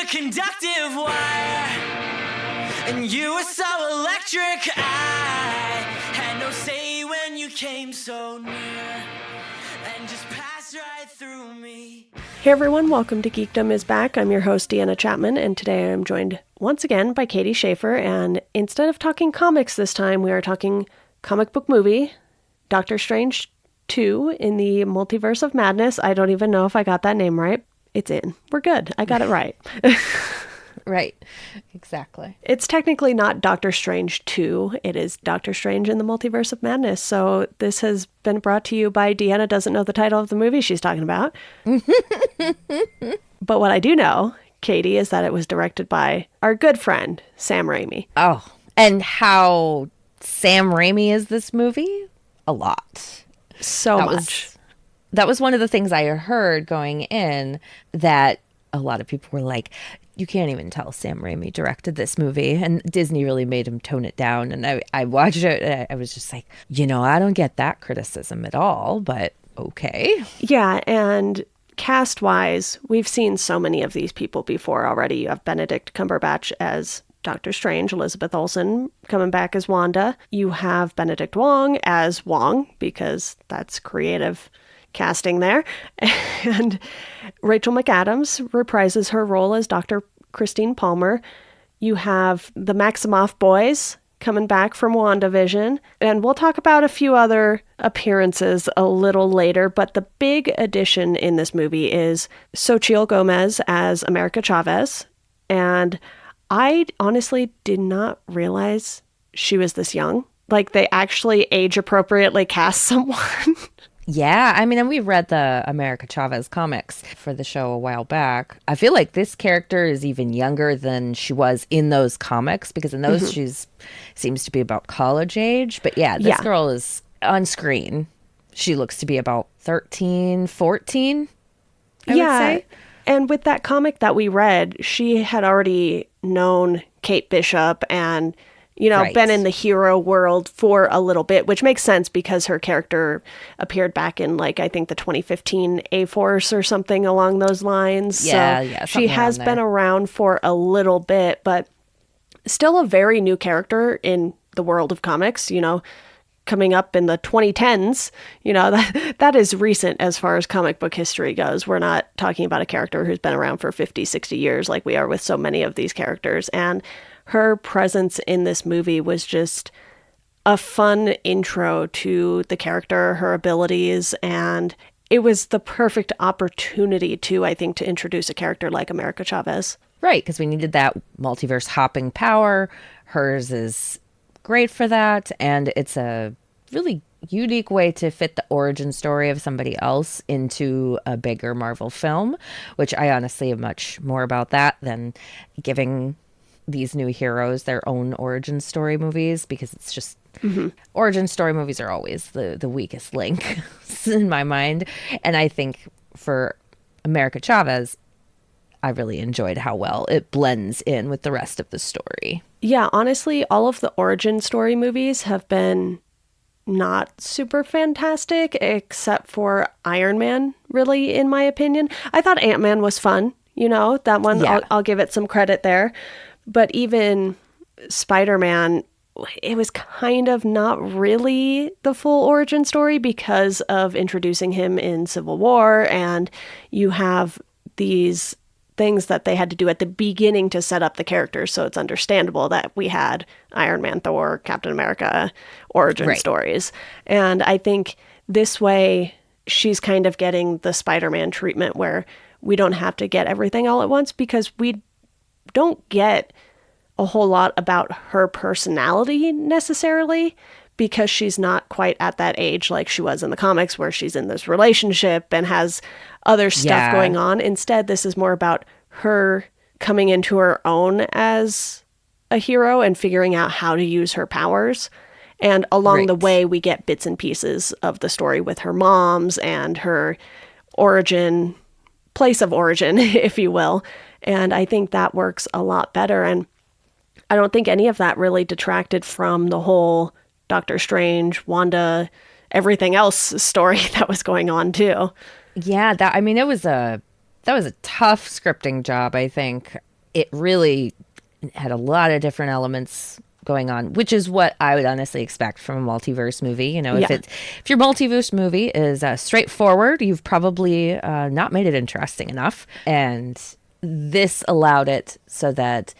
conductive wire, and you were so electric. I had no say when you came so near and just passed right through me. Hey everyone, welcome to Geekdom is Back. I'm your host, Deanna Chapman, and today I'm joined once again by Katie Schaefer, and instead of talking comics this time, we are talking comic book movie, Doctor Strange 2 in the Multiverse of Madness. I don't even know if I got that name right. It's in. We're good. I got it right. Right. Exactly. It's technically not Doctor Strange 2. It is Doctor Strange in the Multiverse of Madness. So this has been brought to you by Deanna doesn't know the title of the movie she's talking about. But what I do know, Katie, is that it was directed by our good friend, Sam Raimi. Oh, and how Sam Raimi is this movie? A lot. So much. That was one of the things I heard going in, that a lot of people were like, you can't even tell Sam Raimi directed this movie. And Disney really made him tone it down. And I watched it and I was just like, I don't get that criticism at all, but okay. Yeah, and cast-wise, we've seen so many of these people before already. You have Benedict Cumberbatch as Doctor Strange, Elizabeth Olsen coming back as Wanda. You have Benedict Wong as Wong, because that's creative casting there. And Rachel McAdams reprises her role as Dr. Christine Palmer. You have the Maximoff boys coming back from WandaVision. And we'll talk about a few other appearances a little later, but the big addition in this movie is Xochitl Gomez as America Chavez. And I honestly did not realize she was this young. Like, they actually age appropriately cast someone. Yeah, I mean, and we read the America Chavez comics for the show a while back. I feel like this character is even younger than she was in those comics, because in those she's seems to be about college age. But yeah, this girl is on screen. She looks to be about 13, 14, I would say. And with that comic that we read, she had already known Kate Bishop and been in the hero world for a little bit, which makes sense because her character appeared back in, I think the 2015 A-Force or something along those lines. Yeah, she has been around for a little bit, but still a very new character in the world of comics, coming up in the 2010s. That is recent as far as comic book history goes. We're not talking about a character who's been around for 50, 60 years like we are with so many of these characters. And her presence in this movie was just a fun intro to the character, her abilities, and it was the perfect opportunity to, I think, to introduce a character like America Chavez. Right, because we needed that multiverse hopping power. Hers is great for that, and it's a really unique way to fit the origin story of somebody else into a bigger Marvel film, which I honestly am much more about that than giving these new heroes their own origin story movies, because it's just origin story movies are always the weakest link in my mind. And I think for America Chavez, I really enjoyed how well it blends in with the rest of the story. Yeah, honestly, all of the origin story movies have been not super fantastic, except for Iron Man, really, in my opinion. I thought Ant-Man was fun, that one, yeah. I'll give it some credit there. But even Spider-Man, it was kind of not really the full origin story because of introducing him in Civil War, and you have these things that they had to do at the beginning to set up the characters, so it's understandable that we had Iron Man, Thor, Captain America origin stories. And I think this way she's kind of getting the Spider-Man treatment where we don't have to get everything all at once, because we don't get a whole lot about her personality necessarily, because she's not quite at that age like she was in the comics, where she's in this relationship and has other stuff going on. Instead, this is more about her coming into her own as a hero and figuring out how to use her powers. And along the way, we get bits and pieces of the story with her moms and her place of origin, if you will. And I think that works a lot better. And I don't think any of that really detracted from the whole Doctor Strange, Wanda, everything else story that was going on too. Yeah, that was a tough scripting job, I think. it really had a lot of different elements going on, which is what I would honestly expect from a multiverse movie. You know, if your multiverse movie is straightforward, you've probably not made it interesting enough. And this allowed it so that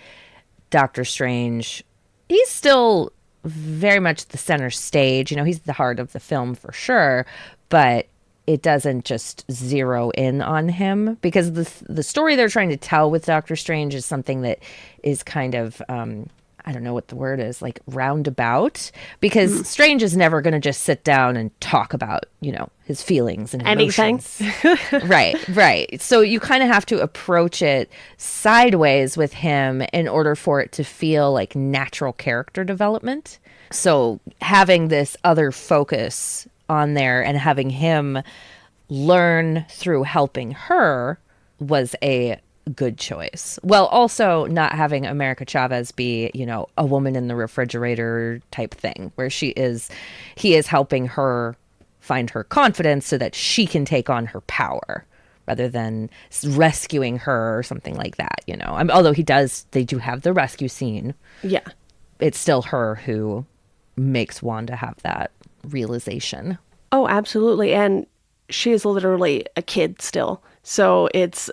Doctor Strange, he's still very much the center stage. You know, he's the heart of the film for sure, but it doesn't just zero in on him, because the story they're trying to tell with Doctor Strange is something that is kind of I don't know what the word is, like roundabout, because Strange is never going to just sit down and talk about, you know, his feelings and emotions. Right. So you kind of have to approach it sideways with him in order for it to feel like natural character development. So having this other focus on there and having him learn through helping her was a good choice. Well, also not having America Chavez be, you know, a woman in the refrigerator type thing, where he is helping her find her confidence so that she can take on her power rather than rescuing her or something like that, you know. Although they do have the rescue scene. Yeah. It's still her who makes Wanda have that realization. Oh, absolutely. And she is literally a kid still. So it's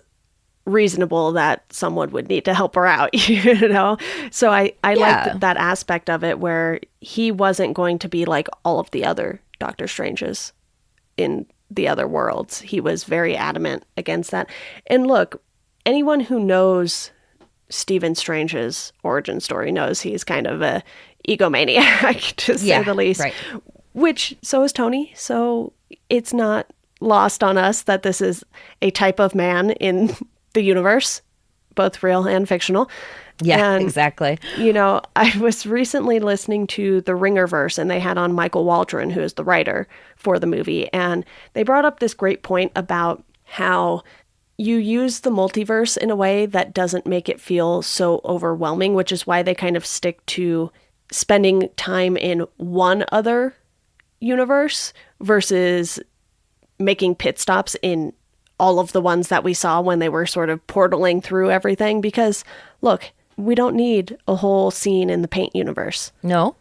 reasonable that someone would need to help her out, you know? So I liked that aspect of it, where he wasn't going to be like all of the other Doctor Stranges in the other worlds. He was very adamant against that. And look, anyone who knows Stephen Strange's origin story knows he's kind of a egomaniac, to say the least. Right. Which, so is Tony. So it's not lost on us that this is a type of man in the universe, both real and fictional. Yeah, and, exactly. You know, I was recently listening to the Ringerverse, and they had on Michael Waldron, who is the writer for the movie. And they brought up this great point about how you use the multiverse in a way that doesn't make it feel so overwhelming, which is why they kind of stick to spending time in one other universe versus making pit stops in all of the ones that we saw when they were sort of portaling through everything. Because, look, we don't need a whole scene in the Paint universe. No,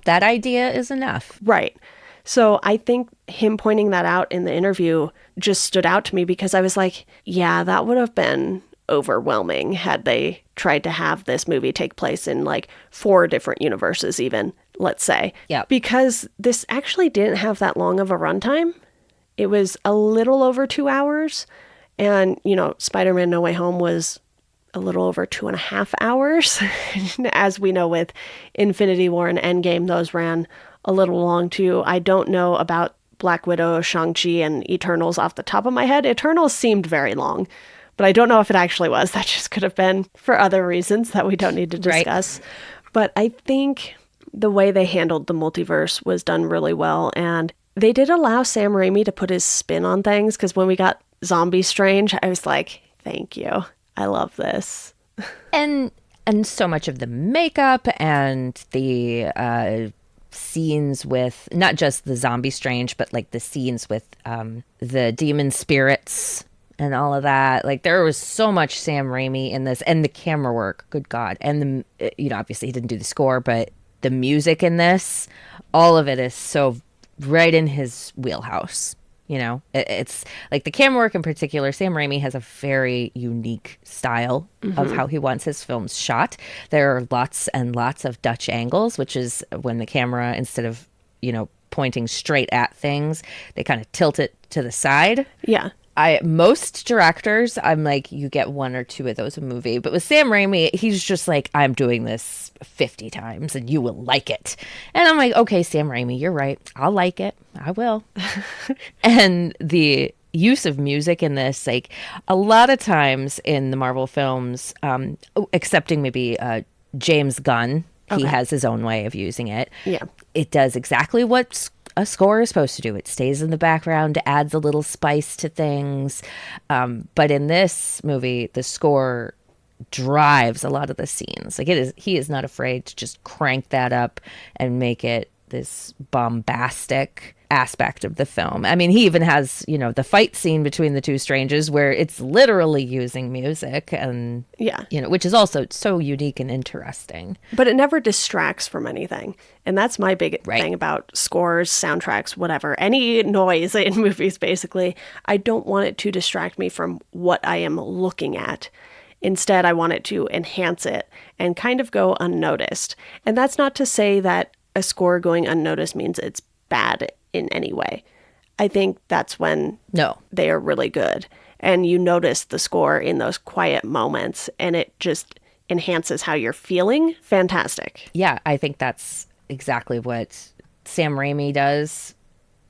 that idea is enough. Right. So I think him pointing that out in the interview just stood out to me, because I was like, yeah, that would have been overwhelming had they tried to have this movie take place in like 4 different universes even, let's say. Yeah. Because this actually didn't have that long of a runtime. It was a little over 2 hours. And, you know, Spider-Man No Way Home was a little over 2.5 hours. As we know with Infinity War and Endgame, those ran a little long too. I don't know about Black Widow, Shang-Chi, and Eternals off the top of my head. Eternals seemed very long, but I don't know if it actually was. That just could have been for other reasons that we don't need to discuss. Right. But I think the way they handled the multiverse was done really well. And they did allow Sam Raimi to put his spin on things, because when we got Zombie Strange, I was like, thank you. I love this. And so much of the makeup and the scenes with not just the Zombie Strange, but like the scenes with the demon spirits and all of that. Like, there was so much Sam Raimi in this, and the camera work, good God. And the, you know, obviously he didn't do the score, but the music in this, all of it is so right in his wheelhouse. You know, it's like the camera work in particular. Sam Raimi has a very unique style of how he wants his films shot. There are lots and lots of Dutch angles, which is when the camera, instead of, you know, pointing straight at things, they kind of tilt it to the side. Yeah. Most directors, I'm like, you get 1 or 2 of those a movie. But with Sam Raimi, he's just like, I'm doing this 50 times and you will like it. And I'm like, okay, Sam Raimi, you're right. I'll like it. I will. And the use of music in this, like a lot of times in the Marvel films, excepting maybe James Gunn, he has his own way of using it. Yeah. It does exactly what a score is supposed to do. It stays in the background, adds a little spice to things. But in this movie, the score drives a lot of the scenes. Like, he is not afraid to just crank that up and make it this bombastic aspect of the film. I mean, he even has, you know, the fight scene between the two strangers where it's literally using music and, Yeah. you know, which is also so unique and interesting. But it never distracts from anything. And that's my big Right. thing about scores, soundtracks, whatever. Any noise in movies, basically. I don't want it to distract me from what I am looking at. Instead, I want it to enhance it and kind of go unnoticed. And that's not to say that a score going unnoticed means it's bad in any way. I think that's when No. they are really good. And you notice the score in those quiet moments and it just enhances how you're feeling. Fantastic. Yeah, I think that's exactly what Sam Raimi does,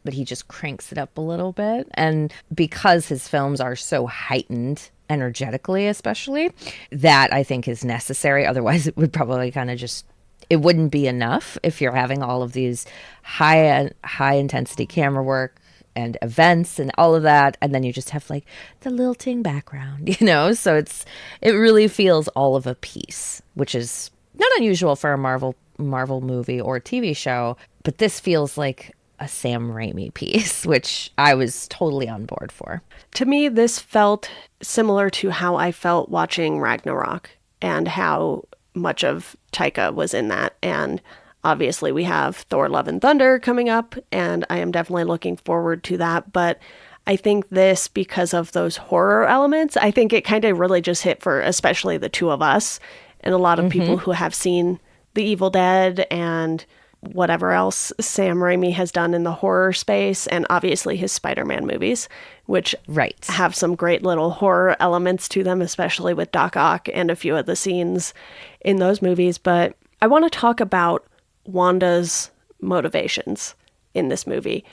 but he just cranks it up a little bit. And because his films are so heightened energetically, especially, that I think is necessary. Otherwise, it would probably kind of just, it wouldn't be enough if you're having all of these high intensity camera work and events and all of that, and then you just have like the lilting background, you know? So it really feels all of a piece, which is not unusual for a Marvel movie or TV show, but this feels like a Sam Raimi piece, which I was totally on board for. To me, this felt similar to how I felt watching Ragnarok and how much of Taika was in that. And obviously we have Thor Love and Thunder coming up, and I am definitely looking forward to that. But I think this, because of those horror elements, I think it kind of really just hit for especially the two of us and a lot of people who have seen The Evil Dead and whatever else Sam Raimi has done in the horror space, and obviously his Spider-Man movies, which Right. have some great little horror elements to them, especially with Doc Ock and a few of the scenes in those movies. But I want to talk about Wanda's motivations in this movie,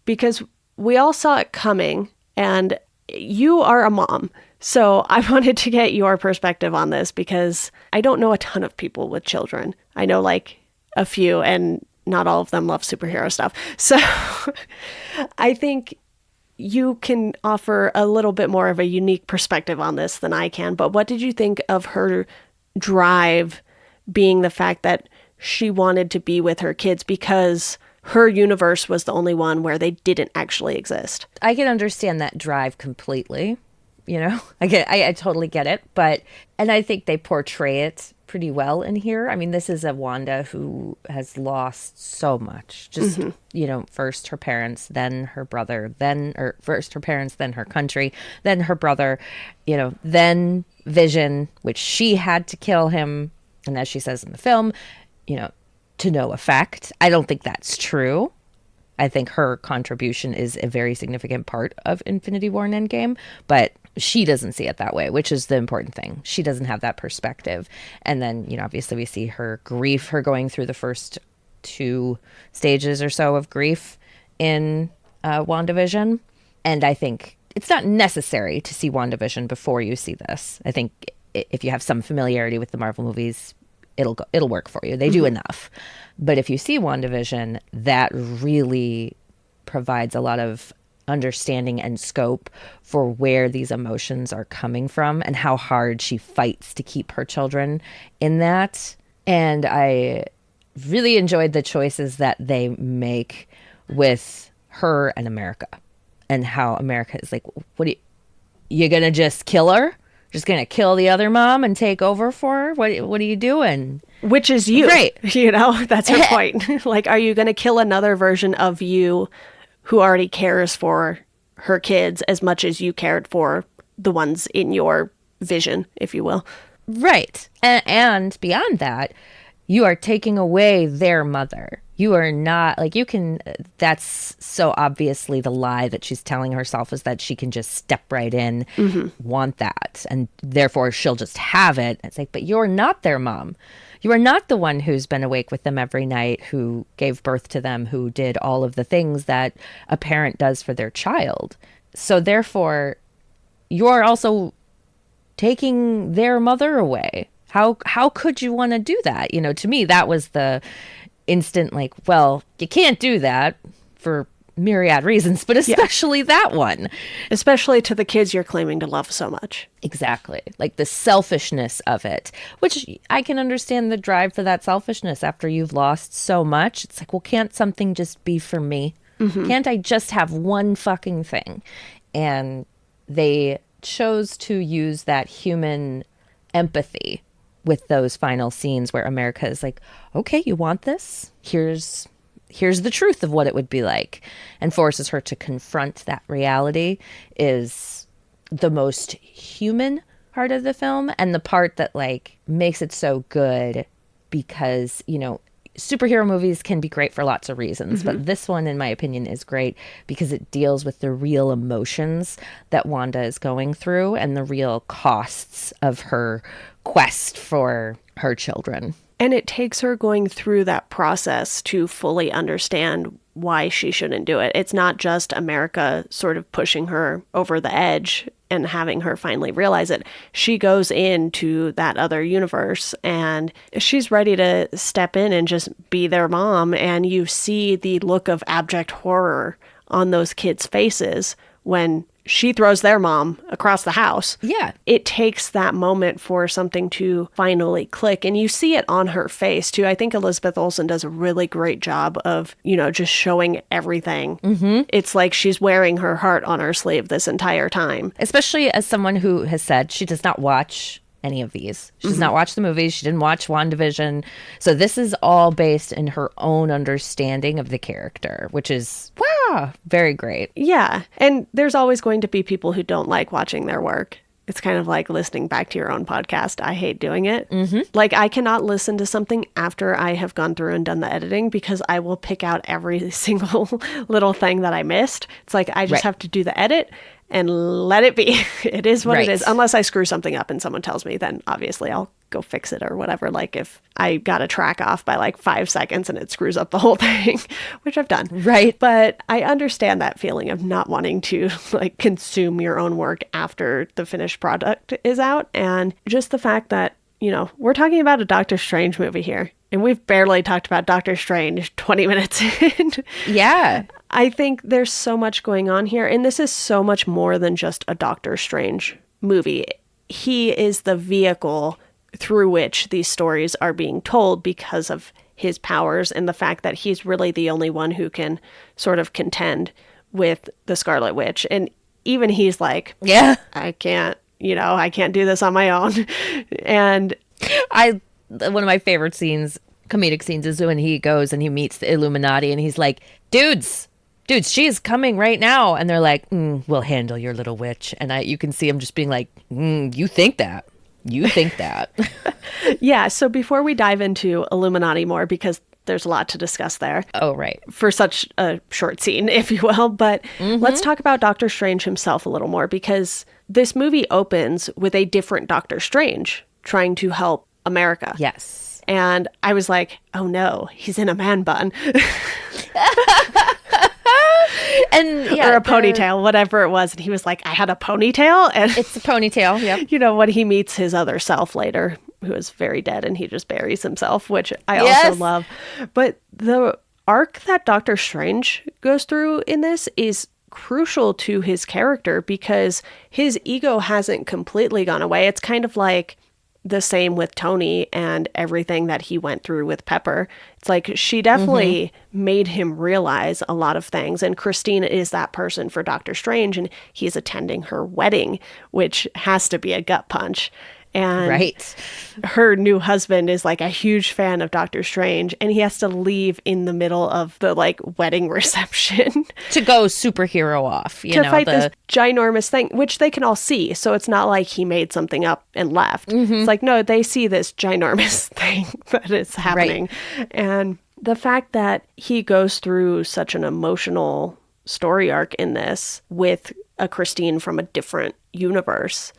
because we all saw it coming, and you are a mom. So I wanted to get your perspective on this, because I don't know a ton of people with children. I know like a few, and not all of them love superhero stuff. So I think you can offer a little bit more of a unique perspective on this than I can. But what did you think of her drive being the fact that she wanted to be with her kids because her universe was the only one where they didn't actually exist? I can understand that drive completely. You know, I totally get it. And I think they portray it pretty well in here. I mean, this is a Wanda who has lost so much. Just, you know, first her parents, then her brother, first her parents, then her country, then her brother, you know, then Vision, which she had to kill him. And as she says in the film, you know, to no effect. I don't think that's true. I think her contribution is a very significant part of Infinity War and Endgame, but she doesn't see it that way, which is the important thing. She doesn't have that perspective. And then, you know, obviously we see her grief, her going through the first 2 stages or so of grief in WandaVision. And I think it's not necessary to see WandaVision before you see this. I think if you have some familiarity with the Marvel movies, it'll work for you. They do enough. But if you see WandaVision, that really provides a lot of understanding and scope for where these emotions are coming from and how hard she fights to keep her children in that. And I really enjoyed the choices that they make with her and America, and how America is like, what you gonna just kill her? Just gonna kill the other mom and take over for her? What are you doing? Which is you. Right. You know, that's her point. Like, are you going to kill another version of you who already cares for her kids as much as you cared for the ones in your vision, if you will? Right. And beyond that, you are taking away their mother. You are not, like, you can, that's so obviously the lie that she's telling herself, is that she can just step right in, want that, and therefore she'll just have it. It's like, but you're not their mom. You are not the one who's been awake with them every night, who gave birth to them, who did all of the things that a parent does for their child. So therefore, you are also taking their mother away. How could you want to do that? You know, to me, that was the instant, like, well, you can't do that for myriad reasons, but especially that one. Especially to the kids you're claiming to love so much. Exactly. Like the selfishness of it, which I can understand the drive for that selfishness after you've lost so much. It's like, well, can't something just be for me? Can't I just have one fucking thing? And they chose to use that human empathy with those final scenes where America is like, okay, you want this? Here's the truth of what it would be like, and forces her to confront that reality is the most human part of the film, and the part that like makes it so good, because, you know, superhero movies can be great for lots of reasons, but this one, in my opinion, is great because it deals with the real emotions that Wanda is going through and the real costs of her quest for her children. And it takes her going through that process to fully understand why she shouldn't do it. It's not just America sort of pushing her over the edge and having her finally realize it. She goes into that other universe and she's ready to step in and just be their mom. And you see the look of abject horror on those kids' faces when she throws their mom across the house. Yeah. It takes that moment for something to finally click. And you see it on her face, too. I think Elizabeth Olsen does a really great job of, you know, just showing everything. It's like she's wearing her heart on her sleeve this entire time. Especially as someone who has said she does not watch any of these. She does not watch the movies. She didn't watch WandaVision. So this is all based in her own understanding of the character, which is, wow, very great. Yeah. And there's always going to be people who don't like watching their work. It's kind of like listening back to your own podcast. I hate doing it. Like, I cannot listen to something after I have gone through and done the editing because I will pick out every single little thing that I missed. It's like I just have to do the edit and let it be. It is what it is. Unless I screw something up and someone tells me, then obviously I'll go fix it or whatever. Like if I got a track off by like 5 seconds and it screws up the whole thing, which I've done. Right. But I understand that feeling of not wanting to like consume your own work after the finished product is out. And just the fact that, you know, we're talking about a Doctor Strange movie here. And we've barely talked about Doctor Strange 20 minutes in. Yeah. I think there's so much going on here. And this is so much more than just a Doctor Strange movie. He is the vehicle through which these stories are being told because of his powers and the fact that he's really the only one who can sort of contend with the Scarlet Witch. And even he's like, Yeah. I can't do this on my own. And one of my favorite scenes, comedic scenes, is when he goes and he meets the Illuminati and he's like, dudes, she is coming right now. And they're like, we'll handle your little witch. And you can see him just being like, you think that. Yeah. So before we dive into Illuminati more, because there's a lot to discuss there. Oh, right. For such a short scene, if you will. But let's talk about Doctor Strange himself a little more, because this movie opens with a different Doctor Strange trying to help America. Yes. And I was like, oh no, he's in a man bun. And yeah, or a ponytail, whatever it was. And he was like, I had a ponytail? And it's a ponytail, yep. You know, when he meets his other self later, who is very dead, and he just buries himself, which I also love. But the arc that Doctor Strange goes through in this is crucial to his character because his ego hasn't completely gone away. It's kind of like the same with Tony and everything that he went through with Pepper. It's like she definitely made him realize a lot of things. And Christine is that person for Doctor Strange, and he's attending her wedding, which has to be a gut punch. And her new husband is like a huge fan of Doctor Strange, and he has to leave in the middle of the like wedding reception to go superhero off, to fight this ginormous thing, which they can all see. So it's not like he made something up and left. It's like, no, they see this ginormous thing that is happening. And the fact that he goes through such an emotional story arc in this with a Christine from a different universe.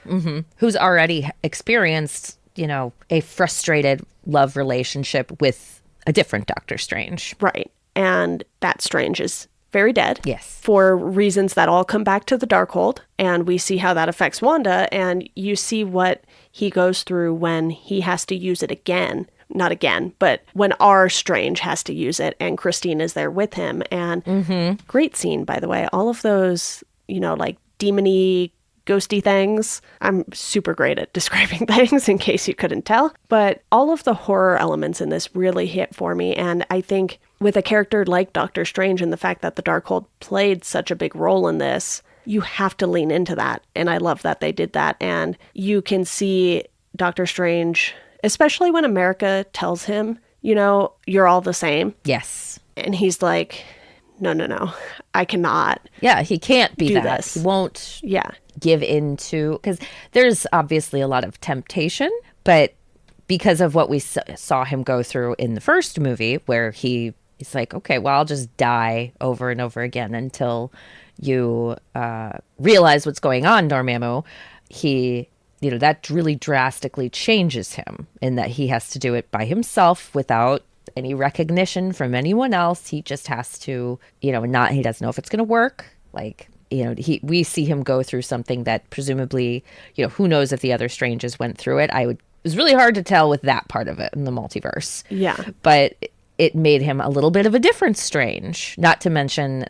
Who's already experienced, you know, a frustrated love relationship with a different Doctor Strange. Right. And that Strange is very dead. Yes. For reasons that all come back to the Darkhold. And we see how that affects Wanda. And you see what he goes through when he has to use it again. Not again, but when our Strange has to use it and Christine is there with him. And great scene, by the way. All of those, you know, like demony ghosty things. I'm super great at describing things in case you couldn't tell. But all of the horror elements in this really hit for me. And I think with a character like Doctor Strange and the fact that the Darkhold played such a big role in this, you have to lean into that. And I love that they did that. And you can see Doctor Strange, especially when America tells him, you know, you're all the same. Yes. And he's like, no, I cannot. Yeah, he can't be do that. this. He won't Yeah. give in to, because there's obviously a lot of temptation, but because of what we saw him go through in the first movie, where he's like, okay, well, I'll just die over and over again until you realize what's going on, Dormammu. That really drastically changes him in that he has to do it by himself without any recognition from anyone else. He just has to, he doesn't know if it's going to work. Like, we see him go through something that presumably, who knows if the other Stranges went through it. It was really hard to tell with that part of it in the multiverse. Yeah. But it made him a little bit of a different Strange. Not to mention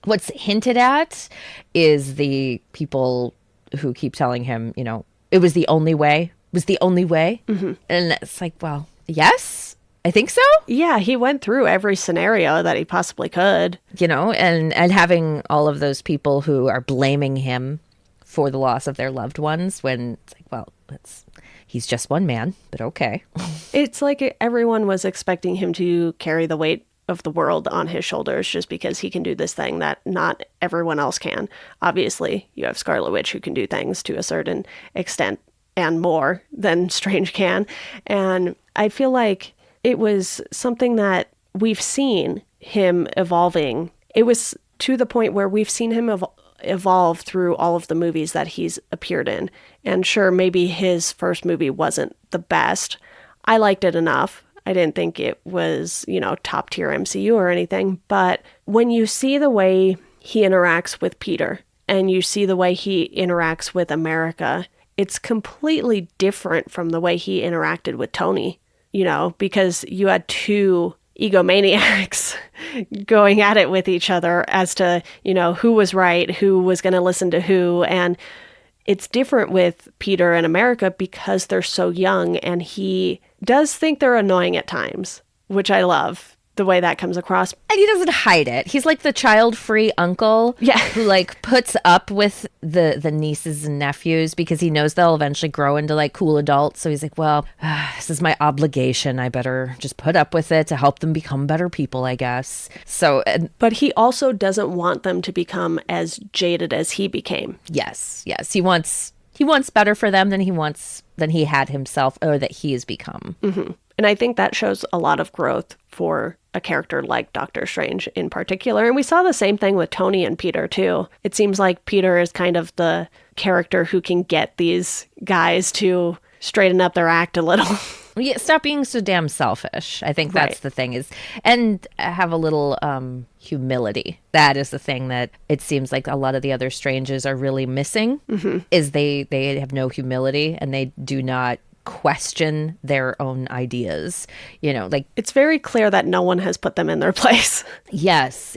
what's hinted at is the people who keep telling him, it was the only way. It was the only way. Mm-hmm. And it's like, well, yes. I think so. Yeah, he went through every scenario that he possibly could. And having all of those people who are blaming him for the loss of their loved ones when it's like, well, he's just one man, but okay. It's like everyone was expecting him to carry the weight of the world on his shoulders just because he can do this thing that not everyone else can. Obviously, you have Scarlet Witch who can do things to a certain extent and more than Strange can. And I feel like it was something that we've seen him evolving. It was to the point where we've seen him evolve through all of the movies that he's appeared in. And sure, maybe his first movie wasn't the best. I liked it enough. I didn't think it was, top tier MCU or anything. But when you see the way he interacts with Peter and you see the way he interacts with America, it's completely different from the way he interacted with Tony. Because you had two egomaniacs going at it with each other as to, who was right, who was going to listen to who. And it's different with Peter and America because they're so young, and he does think they're annoying at times, which I love. The way that comes across. And he doesn't hide it. He's like the child-free uncle who puts up with the nieces and nephews because he knows they'll eventually grow into cool adults. So he's like, well, this is my obligation. I better just put up with it to help them become better people, I guess. So, but he also doesn't want them to become as jaded as he became. Yes. He wants better for them than he had himself, or that he has become. Mm-hmm. And I think that shows a lot of growth for a character like Doctor Strange in particular. And we saw the same thing with Tony and Peter, too. It seems like Peter is kind of the character who can get these guys to straighten up their act a little. Yeah, stop being so damn selfish. I think that's the thing and have a little humility. That is the thing that it seems like a lot of the other Stranges are really missing, is they have no humility, and they do not question their own ideas. It's very clear that no one has put them in their place. Yes.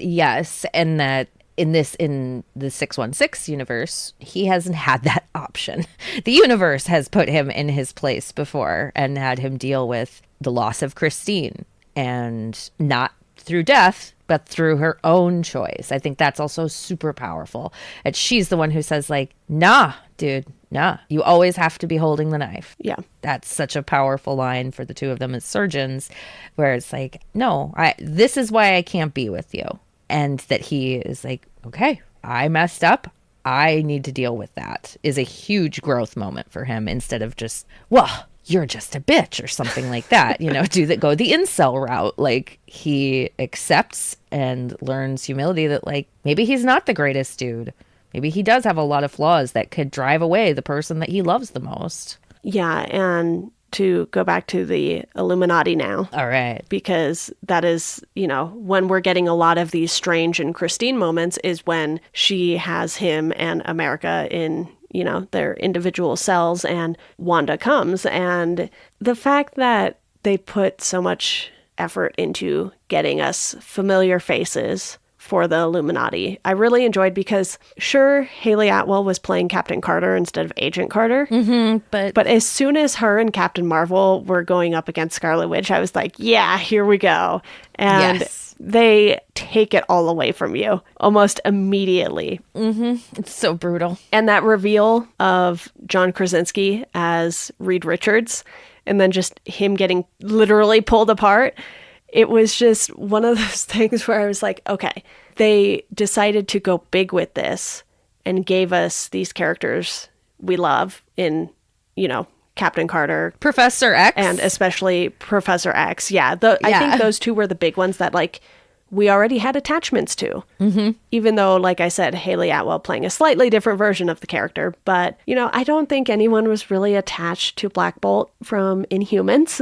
And that in the 616 universe, he hasn't had that option. The universe has put him in his place before and had him deal with the loss of Christine, and not through death, but through her own choice. I think that's also super powerful. And she's the one who says, nah, dude, nah, you always have to be holding the knife. Yeah. That's such a powerful line for the two of them as surgeons, where it's like, no, this is why I can't be with you. And that he is like, okay, I messed up. I need to deal with that, is a huge growth moment for him, instead of just, well, you're just a bitch or something like that, go the incel route. He accepts and learns humility that maybe he's not the greatest dude. Maybe he does have a lot of flaws that could drive away the person that he loves the most. Yeah, and to go back to the Illuminati now. All right. Because that is, when we're getting a lot of these Strange and Christine moments is when she has him and America in, their individual cells, and Wanda comes. And the fact that they put so much effort into getting us familiar faces for the Illuminati. I really enjoyed because, sure, Haley Atwell was playing Captain Carter instead of Agent Carter. Mm-hmm, but as soon as her and Captain Marvel were going up against Scarlet Witch, I was like, yeah, here we go. And yes. they take it all away from you almost immediately. It's so brutal. And that reveal of John Krasinski as Reed Richards, and then just him getting literally pulled apart, it was just one of those things where I was like, okay, they decided to go big with this and gave us these characters we love in, Captain Carter. Professor X. And especially Professor X. Yeah. I think those two were the big ones that, we already had attachments to. Mm-hmm. Even though, like I said, Haley Atwell playing a slightly different version of the character. But, I don't think anyone was really attached to Black Bolt from Inhumans.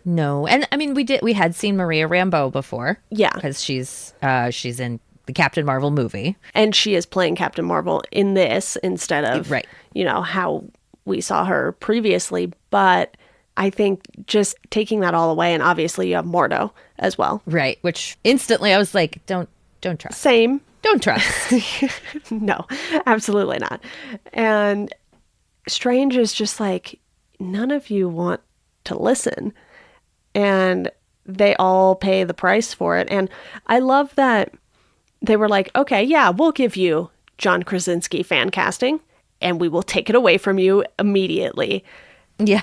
No. And I mean, we had seen Maria Rambeau before. Yeah. Because she's in the Captain Marvel movie. And she is playing Captain Marvel in this instead of, right. How we saw her previously. But I think just taking that all away, and obviously you have Mordo as well. Right. Which instantly I was like, don't trust. Same. Don't trust. No, absolutely not. And Strange is just like, none of you want to listen. And they all pay the price for it. And I love that they were like, okay, yeah, we'll give you John Krasinski fan casting, and we will take it away from you immediately. Yeah.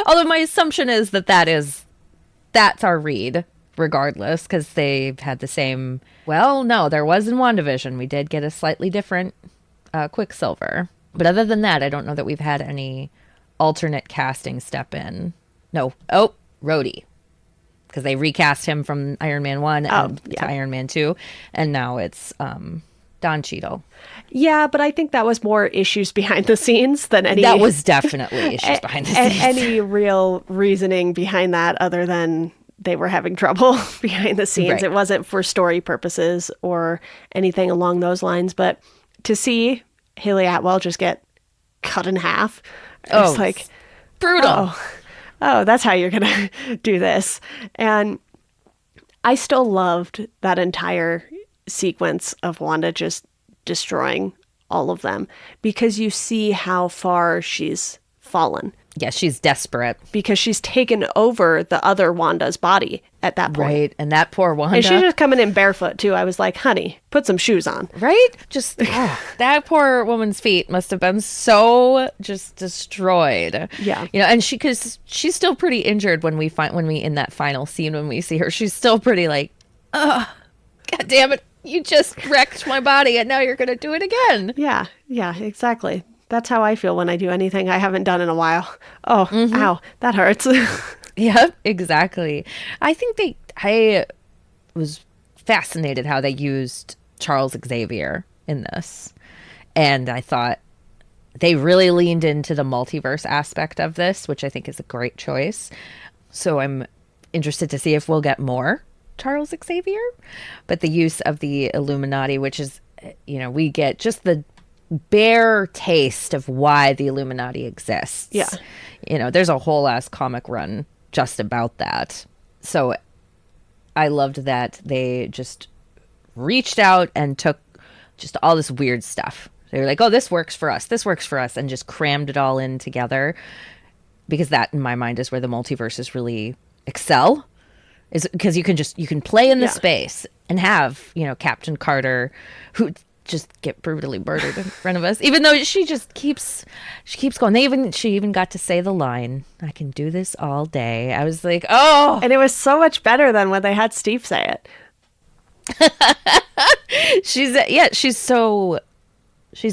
Although my assumption is that's our read, regardless, because they've had the same. Well, no, there was in WandaVision. We did get a slightly different Quicksilver. But other than that, I don't know that we've had any alternate casting step in. No. Oh, Rhodey. Because they recast him from Iron Man 1 to Iron Man 2. And now it's Don Cheadle. Yeah, but I think that was more issues behind the scenes than any... That was definitely issues behind the scenes. Any real reasoning behind that other than they were having trouble behind the scenes. Right. It wasn't for story purposes or anything along those lines. But to see Haley Atwell just get cut in half, it's like... brutal. Oh, that's how you're going to do this. And I still loved that entire sequence of Wanda just destroying all of them because you see how far she's fallen. Yeah, she's desperate. Because she's taken over the other Wanda's body at that point. Right, and that poor Wanda. And she's just coming in barefoot, too. I was like, honey, put some shoes on. Right? Just, that poor woman's feet must have been so just destroyed. Yeah. And because she's still pretty injured when we in that final scene, when we see her, she's still pretty like, God damn it. You just wrecked my body and now you're going to do it again. Yeah, exactly. That's how I feel when I do anything I haven't done in a while. Oh, Ow, that hurts. Yep, exactly. I was fascinated how they used Charles Xavier in this. And I thought they really leaned into the multiverse aspect of this, which I think is a great choice. So I'm interested to see if we'll get more Charles Xavier. But the use of the Illuminati, which is, we get just the bare taste of why the Illuminati exists. Yeah. There's a whole ass comic run just about that. So I loved that they just reached out and took just all this weird stuff. They were like, oh, this works for us, and just crammed it all in together. Because that, in my mind, is where the multiverses really excel. Is because you can play in the space and have, Captain Carter, who just get brutally murdered in front of us, even though she keeps going. She even got to say the line, I can do this all day. I was like, oh. And it was so much better than when they had Steve say it. She's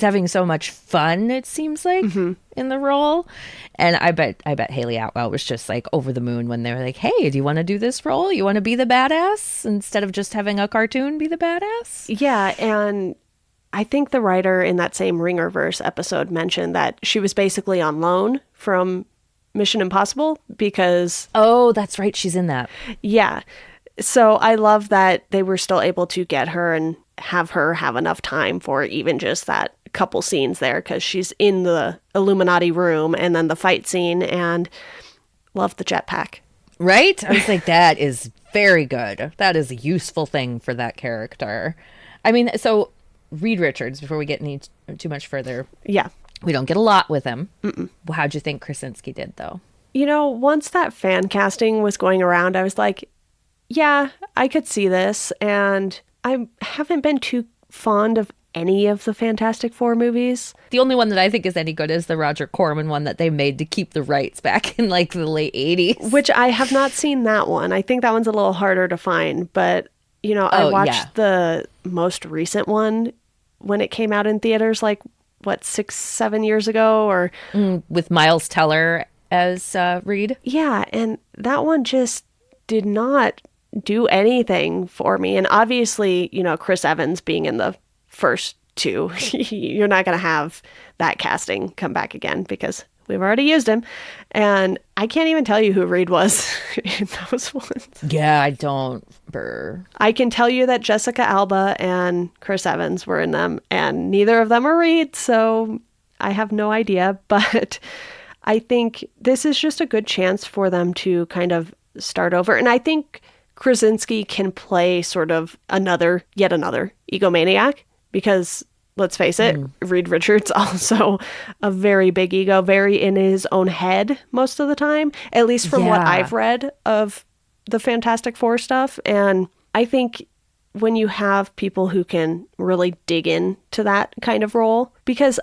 having so much fun, it seems like, in the role. And I bet Haley Atwell was just like over the moon when they were like, hey, do you want to do this role? You want to be the badass instead of just having a cartoon be the badass? Yeah, and I think the writer in that same Ringerverse episode mentioned that she was basically on loan from Mission Impossible because... Oh, that's right. She's in that. Yeah. So I love that they were still able to get her and have her have enough time for even just that couple scenes there because she's in the Illuminati room and then the fight scene, and love the jetpack. Right? I was like, that is very good. That is a useful thing for that character. I mean, so Reed Richards, before we get any too much further, Yeah. we don't get a lot with him. How'd you think Krasinski did, though? You know, once that fan casting was going around, I was like, yeah, I could see this. And I haven't been too fond of any of the Fantastic Four movies. The only one that I think is any good is the Roger Corman one that they made to keep the rights back in like the late 80s. Which I have not seen that one. I think that one's a little harder to find. But, you know, I watched the most recent one when it came out in theaters, like, what, 6-7 years ago? Or with Miles Teller as Reed. Yeah, and that one just did not do anything for me. And obviously, you know, Chris Evans being in the first two, you're not going to have that casting come back again because we've already used him. And I can't even tell you who Reed was in those ones. Yeah, I don't. I can tell you that Jessica Alba and Chris Evans were in them, and neither of them are Reed, so I have no idea. But I think this is just a good chance for them to kind of start over. And I think Krasinski can play sort of yet another egomaniac because, let's face it, Reed Richards also a very big ego, very in his own head most of the time, at least from what I've read of the Fantastic Four stuff. And I think when you have people who can really dig into that kind of role, because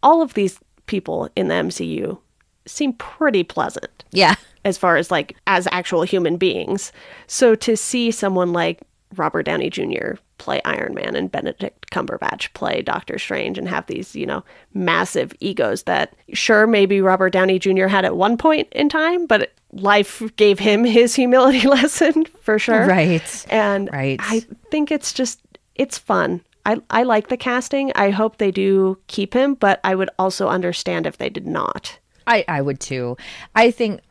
all of these people in the MCU seem pretty pleasant. Yeah. As far as like as actual human beings. So to see someone like Robert Downey Jr. play Iron Man and Benedict Cumberbatch play Doctor Strange and have these, you know, massive egos that sure maybe Robert Downey Jr. had at one point in time, but life gave him his humility lesson for sure. Right. And I think it's fun. I like the casting. I hope they do keep him, but I would also understand if they did not. I would too. I think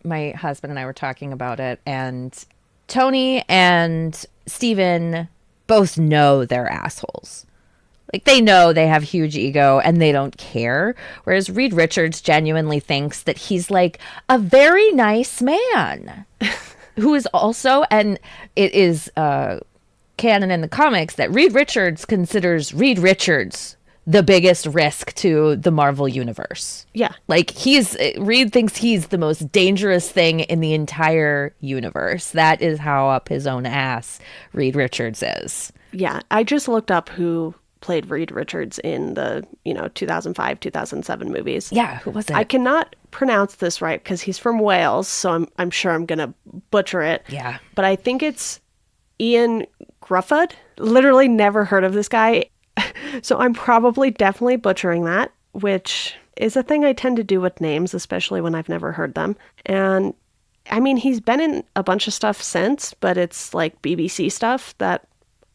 my husband and I were talking about it, and Tony and Steven both know they're assholes. Like, they know they have huge ego and they don't care. Whereas Reed Richards genuinely thinks that he's like a very nice man who is also, and it is canon in the comics that Reed Richards considers Reed Richards the biggest risk to the Marvel universe. Yeah. Like, Reed thinks he's the most dangerous thing in the entire universe. That is how up his own ass Reed Richards is. Yeah. I just looked up who played Reed Richards in the, 2005, 2007 movies. Yeah, who was it? I cannot pronounce this right because he's from Wales, so I'm sure I'm going to butcher it. Yeah. But I think it's Ian Gruffud. Literally never heard of this guy. So I'm definitely butchering that, which is a thing I tend to do with names, especially when I've never heard them. And I mean, he's been in a bunch of stuff since, but it's like BBC stuff that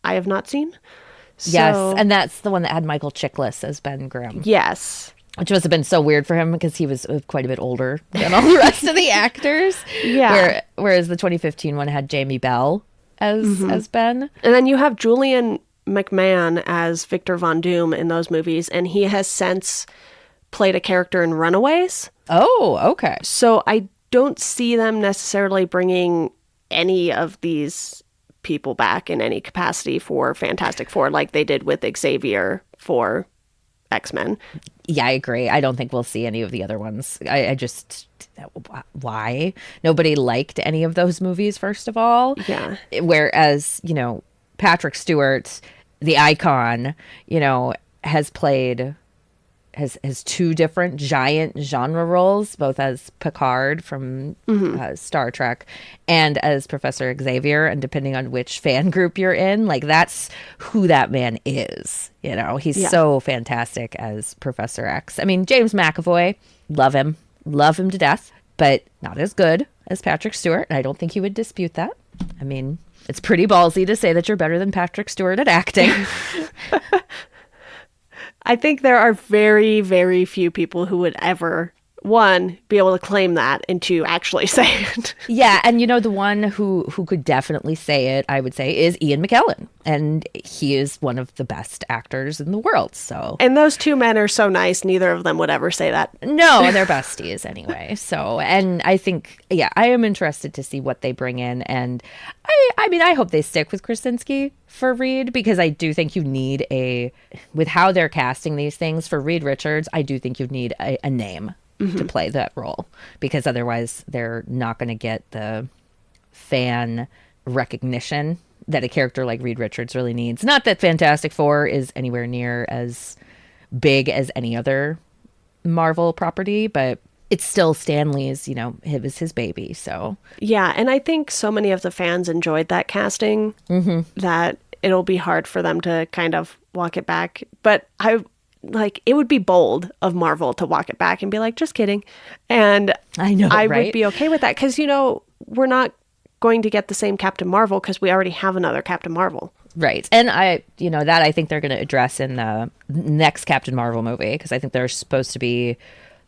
I have not seen. Yes, and that's the one that had Michael Chiklis as Ben Grimm. Yes. Which must have been so weird for him because he was quite a bit older than all the rest of the actors. Yeah. Whereas the 2015 one had Jamie Bell as Ben. And then you have Julian McMahon as Victor Von Doom in those movies, and he has since played a character in Runaways. Oh, okay. So I don't see them necessarily bringing any of these people back in any capacity for Fantastic Four like they did with Xavier for X-Men. Yeah, I agree. I don't think we'll see any of the other ones. I just... Why? Nobody liked any of those movies, first of all. Yeah. Whereas, Patrick Stewart, the icon, has played... has two different giant genre roles, both as Picard from Star Trek and as Professor Xavier. And depending on which fan group you're in, like, that's who that man is. He's so fantastic as Professor X. I mean, James McAvoy, love him to death, but not as good as Patrick Stewart. And I don't think he would dispute that. I mean, it's pretty ballsy to say that you're better than Patrick Stewart at acting. I think there are very, very few people who would ever one, be able to claim that, and two, actually say it. Yeah, and the one who could definitely say it, I would say, is Ian McKellen, and he is one of the best actors in the world. So, And those two men are so nice, neither of them would ever say that. no, they're besties anyway. So, and I think, yeah, I am interested to see what they bring in, and I mean, I hope they stick with Krasinski for Reed, because I do think you need with how they're casting these things for Reed Richards, I do think you need a name to play that role, because otherwise they're not going to get the fan recognition that a character like Reed Richards really needs. Not that Fantastic Four is anywhere near as big as any other Marvel property, but it's still Stanley's, it was his baby. So Yeah, and I think so many of the fans enjoyed that casting that it'll be hard for them to kind of walk it back. But it would be bold of Marvel to walk it back and be like, just kidding. And I know, I right? would be okay with that, because, we're not going to get the same Captain Marvel because we already have another Captain Marvel. Right. And that I think they're going to address in the next Captain Marvel movie, because I think there's supposed to be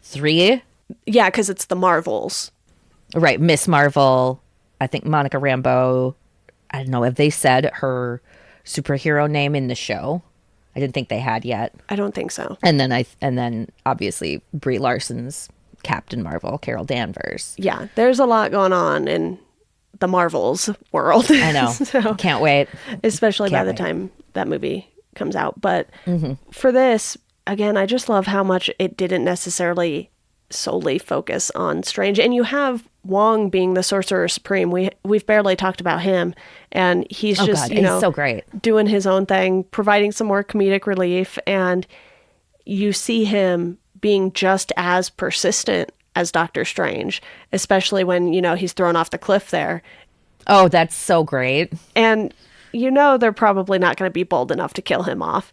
3. Yeah, because it's the Marvels. Right. Miss Marvel, I think Monica Rambeau, I don't know, have they said her superhero name in the show? I didn't think they had yet. I don't think so. And then obviously Brie Larson's Captain Marvel, Carol Danvers. Yeah, there's a lot going on in the Marvels world. I know. So, Can't wait. especially by Can't the wait. time that movie comes out. But for this, again, I just love how much it didn't necessarily solely focus on Strange. And you have Wong being the Sorcerer Supreme. We've barely talked about him, and he's Oh just God, he's so great. doing his own thing, providing some more comedic relief, and you see him being just as persistent as Doctor Strange, especially when he's thrown off the cliff there. Oh, that's so great. And they're probably not going to be bold enough to kill him off.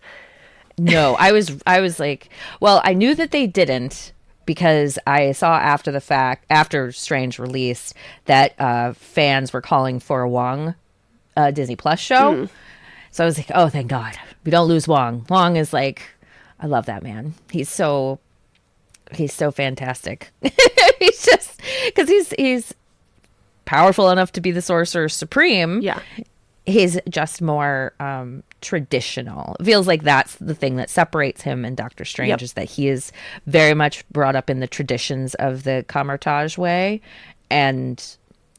No, I was like, well, I knew that they didn't, because I saw after Strange released, that fans were calling for a Wong Disney Plus show. So I was like, oh, thank God. We don't lose Wong. Wong is like, I love that man. He's so fantastic. He's just, because he's powerful enough to be the Sorcerer Supreme. Yeah. He's just more traditional. It feels like that's the thing that separates him and Doctor Strange, Yep. is that he is very much brought up in the traditions of the Kamar-Taj way, and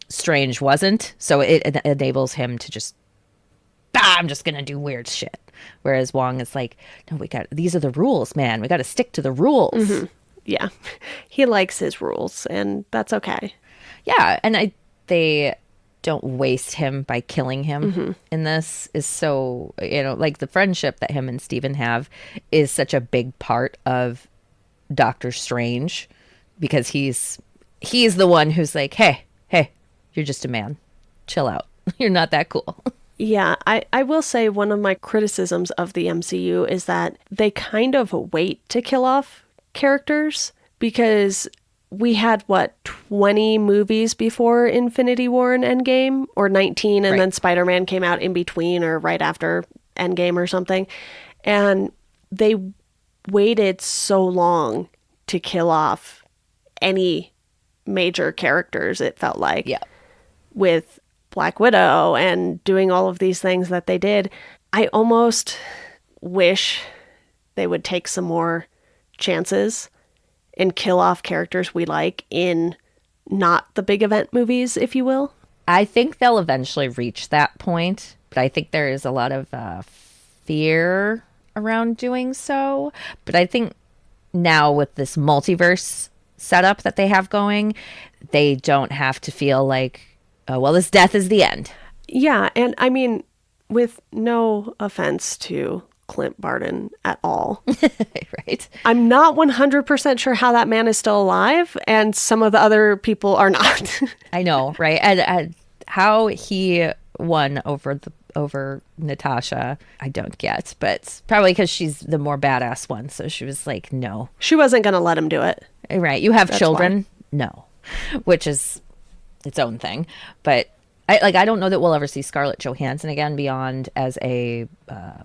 Strange wasn't. So it enables him to just, I'm just going to do weird shit. Whereas Wong is like, no, these are the rules, man. We got to stick to the rules. Yeah. He likes his rules, and that's okay. Yeah. And they don't waste him by killing him in this is so, like the friendship that him and Steven have is such a big part of Doctor Strange, because he's the one who's like, hey, you're just a man. Chill out. You're not that cool. Yeah, I will say one of my criticisms of the MCU is that they kind of wait to kill off characters, because we had 20 movies before Infinity War and Endgame, or 19, and Right. then Spider-Man came out in between or right after Endgame or something, and they waited so long to kill off any major characters, it felt like. Yeah. With Black Widow and doing all of these things that they did. I almost wish they would take some more chances and kill off characters we like in not the big event movies, if you will. I think they'll eventually reach that point, but I think there is a lot of fear around doing so. But I think now with this multiverse setup that they have going, they don't have to feel like, oh, well, this death is the end. Yeah, and I mean, with no offense to Clint Barton at all, Right? I'm not 100% sure how that man is still alive, and some of the other people are not. I know, right? And how he won over Natasha, I don't get, but probably because she's the more badass one. So she was like, no. She wasn't going to let him do it. Right. You have That's children? No. Which is its own thing. But I don't know that we'll ever see Scarlett Johansson again beyond as a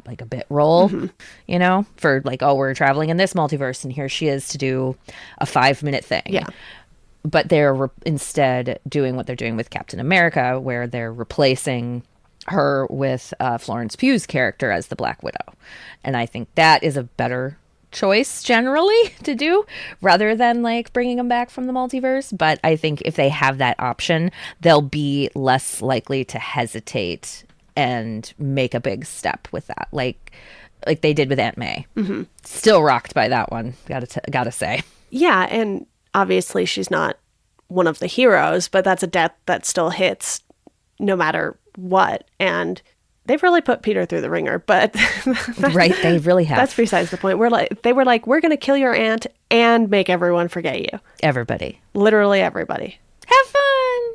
like a bit role, you know, for like, oh, we're traveling in this multiverse and here she is to do a 5-minute thing. Yeah. But they're instead doing what they're doing with Captain America, where they're replacing her with Florence Pugh's character as the Black Widow. And I think that is a better choice generally to do rather than like bringing them back from the multiverse. But I think if they have that option, they'll be less likely to hesitate and make a big step with that. Like they did with Aunt May. Still rocked by that one. Gotta say. Yeah. And obviously she's not one of the heroes, but that's a death that still hits no matter what. And they've really put Peter through the ringer, but right, they really have. That's besides the point. They were like, we're going to kill your aunt and make everyone forget you. Everybody. Literally everybody. Have fun.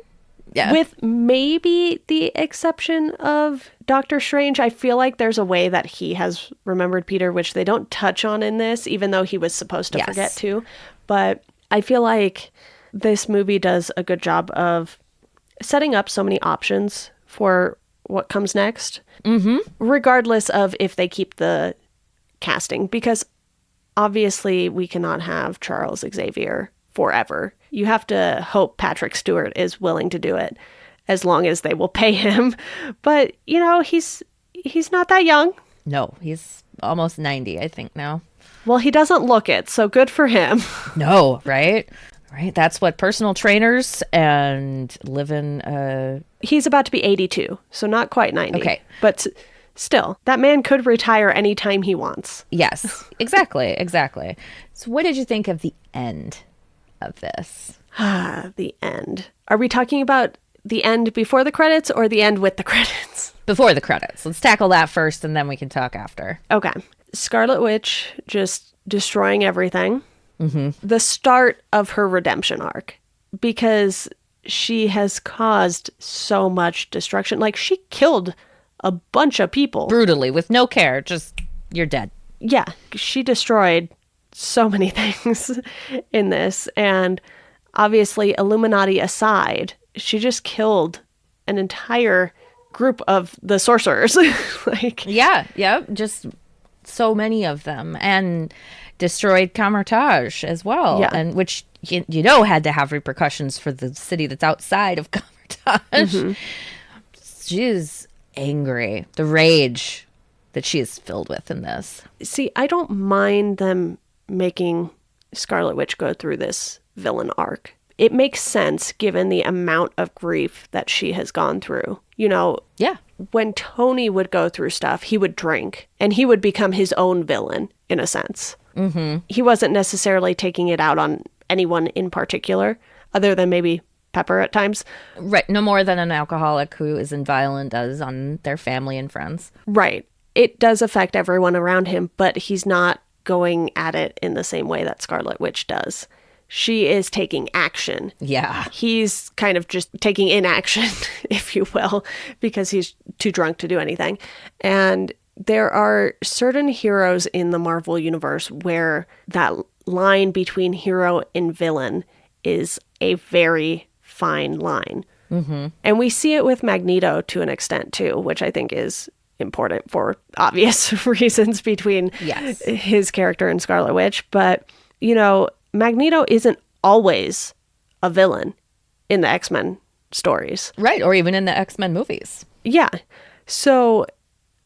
Yeah. With maybe the exception of Doctor Strange, I feel like there's a way that he has remembered Peter, which they don't touch on in this, even though he was supposed to forget to. But I feel like this movie does a good job of setting up so many options for what comes next, regardless of if they keep the casting, because obviously we cannot have Charles Xavier forever. You have to hope Patrick Stewart is willing to do it as long as they will pay him. But, you know, he's not that young. No, he's almost 90, I think now. Well, he doesn't look it, so good for him. No, right? Right. That's what personal trainers and living. He's about to be 82, so not quite 90. Okay. But still, that man could retire anytime he wants. Yes, exactly. Exactly. So what did you think of the end of this? The end. Are we talking about the end before the credits or the end with the credits? Before the credits. Let's tackle that first and then we can talk after. Okay. Scarlet Witch just destroying everything. The start of her redemption arc, because she has caused so much destruction. Like, she killed a bunch of people. Brutally, with no care. Just, you're dead. Yeah. She destroyed so many things in this. And obviously, Illuminati aside, she just killed an entire group of the sorcerers. Yeah. Just so many of them. And destroyed Camartage as well, and which you know had to have repercussions for the city that's outside of Camartage. She is angry. The rage that she is filled with in this. See, I don't mind them making Scarlet Witch go through this villain arc. It makes sense given the amount of grief that she has gone through. You know, when Tony would go through stuff, he would drink and he would become his own villain in a sense. He wasn't necessarily taking it out on anyone in particular, other than maybe Pepper at times. Right. No more than an alcoholic who isn't violent does on their family and friends. Right. It does affect everyone around him, but he's not going at it in the same way that Scarlet Witch does. She is taking action. Yeah. He's kind of just taking inaction, if you will, because he's too drunk to do anything. And there are certain heroes in the Marvel Universe where that line between hero and villain is a very fine line. And we see it with Magneto to an extent too, which I think is important for obvious reasons between his character and Scarlet Witch. But, you know, Magneto isn't always a villain in the X-Men stories. Right, or even in the X-Men movies. Yeah. So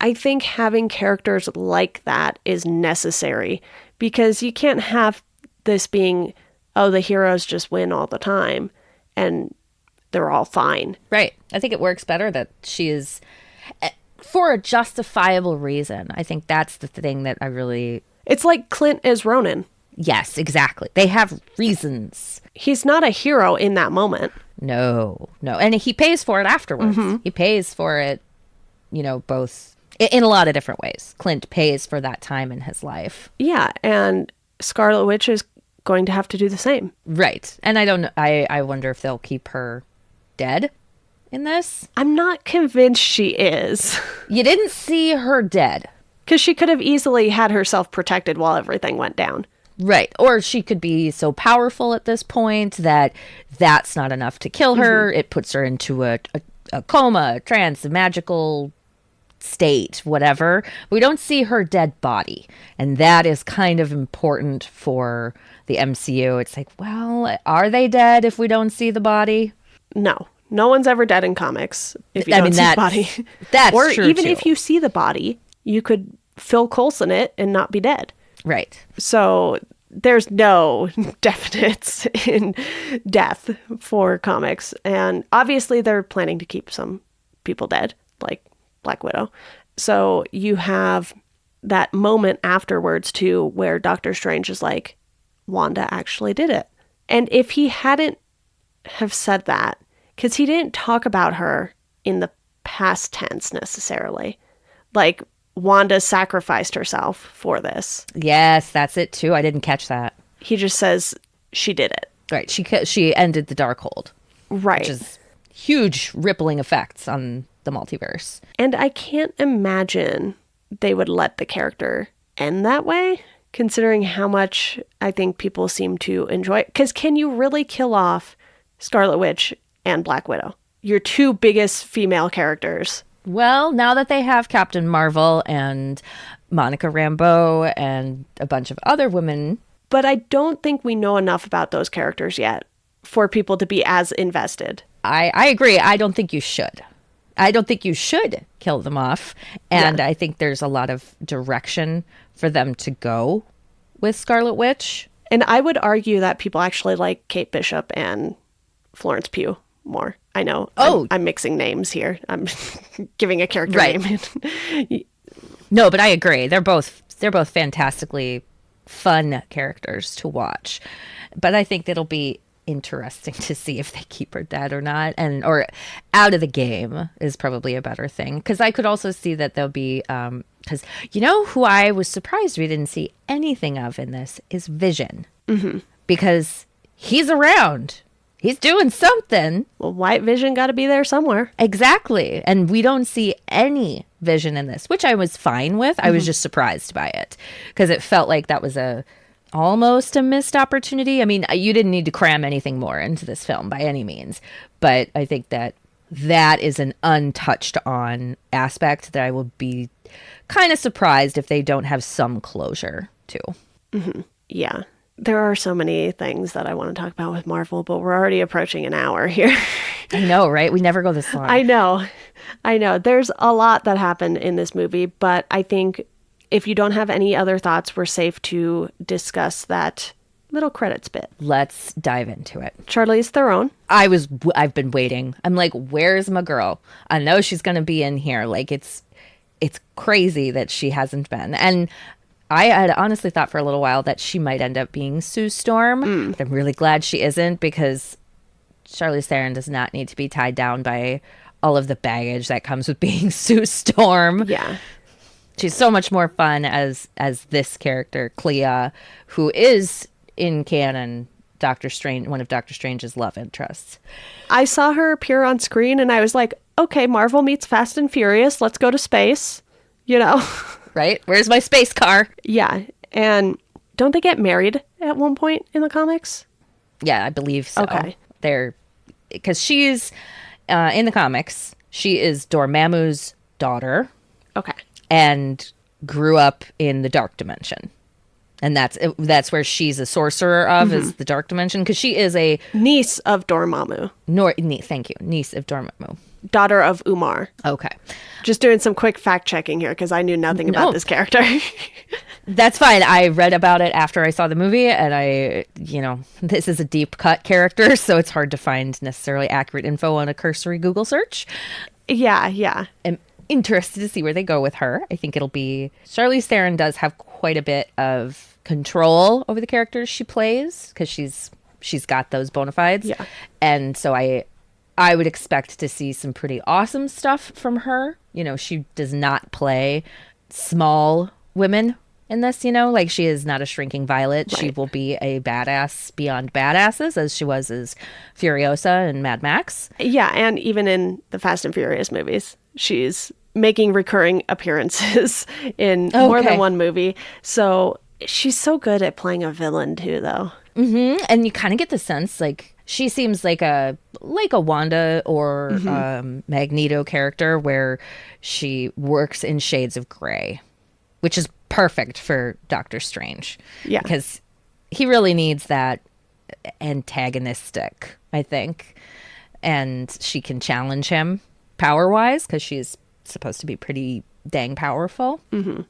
I think having characters like that is necessary, because you can't have this being, oh, the heroes just win all the time and they're all fine. Right. I think it works better that she is, for a justifiable reason. I think that's the thing that I really... It's like Clint as Ronin. Yes, exactly. They have reasons. He's not a hero in that moment. No. And he pays for it afterwards. He pays for it, you know, both in a lot of different ways. Clint pays for that time in his life. Yeah, and Scarlet Witch is going to have to do the same. Right. And I don't know, I wonder if they'll keep her dead in this. I'm not convinced she is. You didn't see her dead. Because she could have easily had herself protected while everything went down. Right. Or she could be so powerful at this point that that's not enough to kill her. It puts her into a a coma, trance, a magical state, whatever. We don't see her dead body. And that is kind of important for the MCU. It's like, well, are they dead if we don't see the body? No. No one's ever dead in comics if you don't see the body. That's or true, even too. if you see the body, you could Phil Coulson it and not be dead. Right. So there's no definites in death for comics. And obviously they're planning to keep some people dead, like Black Widow. So you have that moment afterwards too, where Doctor Strange is like, Wanda actually did it. And if he hadn't have said that, because he didn't talk about her in the past tense necessarily, like Wanda sacrificed herself for this. Yes, that's it too. I didn't catch that. He just says she did it. Right. She ended the Darkhold. Right. Which is huge rippling effects on the multiverse. And I can't imagine they would let the character end that way, considering how much I think people seem to enjoy it. Because can you really kill off Scarlet Witch and Black Widow? Your two biggest female characters. Well, now that they have Captain Marvel and Monica Rambeau and a bunch of other women. But I don't think we know enough about those characters yet for people to be as invested. I agree. I don't think you should. I don't think you should kill them off. And I think there's a lot of direction for them to go with Scarlet Witch. And I would argue that people actually like Kate Bishop and Florence Pugh more. I know. Oh. I'm mixing names here. I'm giving a character Right. name. No, but I agree. They're both fantastically fun characters to watch. But I think it'll be interesting to see if they keep her dead or not, or out of the game is probably a better thing. Because I could also see that there'll be because you know who I was surprised we didn't see anything of in this is Vision. Mm-hmm. Because he's around. He's doing something. Well, White Vision got to be there somewhere. Exactly. And we don't see any Vision in this, which I was fine with. I was just surprised by it because it felt like that was almost a missed opportunity. I mean, you didn't need to cram anything more into this film by any means, but I think that is an untouched on aspect that I will be kind of surprised if they don't have some closure to. Mm-hmm. Yeah. There are so many things that I want to talk about with Marvel, but we're already approaching an hour here. I know, right? We never go this long. I know. There's a lot that happened in this movie, but I think if you don't have any other thoughts, we're safe to discuss that little credits bit. Let's dive into it. Charlize Theron. I've been waiting. I'm like, where's my girl? I know she's going to be in here. Like, it's crazy that she hasn't been. And I had honestly thought for a little while that she might end up being Sue Storm. But I'm really glad she isn't, because Charlize Theron does not need to be tied down by all of the baggage that comes with being Sue Storm. Yeah. She's so much more fun as this character, Clea, who is in canon Doctor Strange, one of Doctor Strange's love interests. I saw her appear on screen and I was like, okay, Marvel meets Fast and Furious. Let's go to space. You know? Right? Where's my space car? Yeah. And don't they get married at one point in the comics? Yeah, I believe so. Okay. Because she's, in the comics, she is Dormammu's daughter. Okay. And grew up in the Dark Dimension. And that's where she's a sorcerer of, is the Dark Dimension, because she is a niece of Dormammu. Thank you, niece of Dormammu, daughter of Umar. Okay, just doing some quick fact checking here because I knew nothing about this character. That's fine. I read about it after I saw the movie, and this is a deep cut character, so it's hard to find necessarily accurate info on a cursory Google search. Yeah. I'm interested to see where they go with her. I think it'll be... Charlize Theron does have quite a bit of control over the characters she plays, because she's got those bona fides. Yeah. And so I would expect to see some pretty awesome stuff from her. She does not play small women in this, like she is not a shrinking violet. Right. She will be a badass beyond badasses, as she was as Furiosa and Mad Max. Yeah, and even in the Fast and Furious movies, she's making recurring appearances in more than one movie. So she's so good at playing a villain too, though. Mm-hmm. And you kind of get the sense, like, She seems like a Wanda or Magneto character where she works in shades of gray, which is perfect for Doctor Strange. Yeah. Because he really needs that antagonistic, I think. And she can challenge him power-wise because she's supposed to be pretty dang powerful.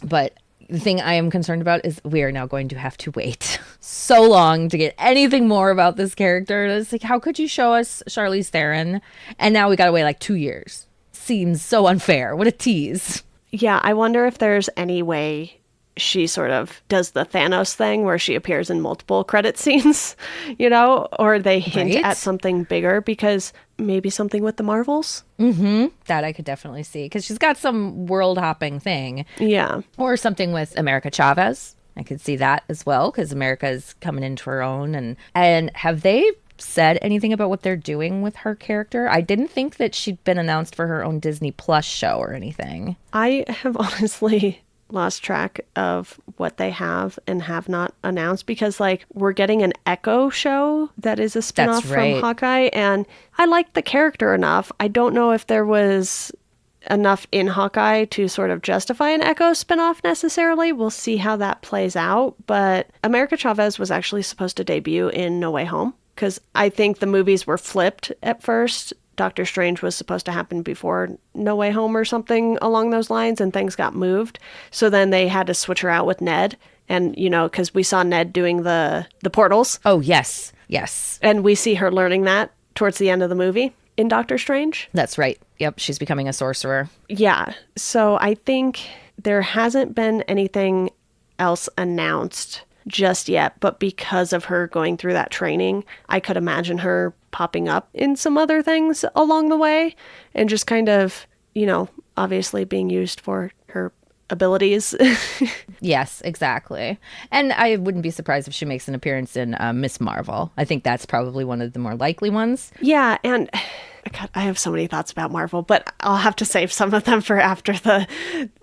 But the thing I am concerned about is we are now going to have to wait so long to get anything more about this character. It's like, how could you show us Charlize Theron? And now we got to wait like 2 years. Seems so unfair. What a tease. Yeah, I wonder if there's any way she sort of does the Thanos thing where she appears in multiple credit scenes, or they hint Right? at something bigger, because maybe something with the Marvels. That I could definitely see because she's got some world hopping thing. Yeah. Or something with America Chavez. I could see that as well because America is coming into her own. And have they said anything about what they're doing with her character? I didn't think that she'd been announced for her own Disney Plus show or anything. I have honestly lost track of what they have and have not announced, because we're getting an Echo show that is a spinoff from Hawkeye, and I liked the character enough. I don't know if there was enough in Hawkeye to sort of justify an Echo spinoff necessarily. We'll see how that plays out. But America Chavez was actually supposed to debut in No Way Home, because I think the movies were flipped at first. Doctor Strange was supposed to happen before No Way Home or something along those lines, and things got moved. So then they had to switch her out with Ned. And, because we saw Ned doing the portals. Oh, yes. Yes. And we see her learning that towards the end of the movie in Doctor Strange. That's right. Yep. She's becoming a sorcerer. Yeah. So I think there hasn't been anything else announced just yet, but because of her going through that training, I could imagine her popping up in some other things along the way and just kind of, obviously being used for her abilities. Yes, exactly. And I wouldn't be surprised if she makes an appearance in Miss Marvel. I think that's probably one of the more likely ones. Yeah, and God, I have so many thoughts about Marvel, but I'll have to save some of them for after the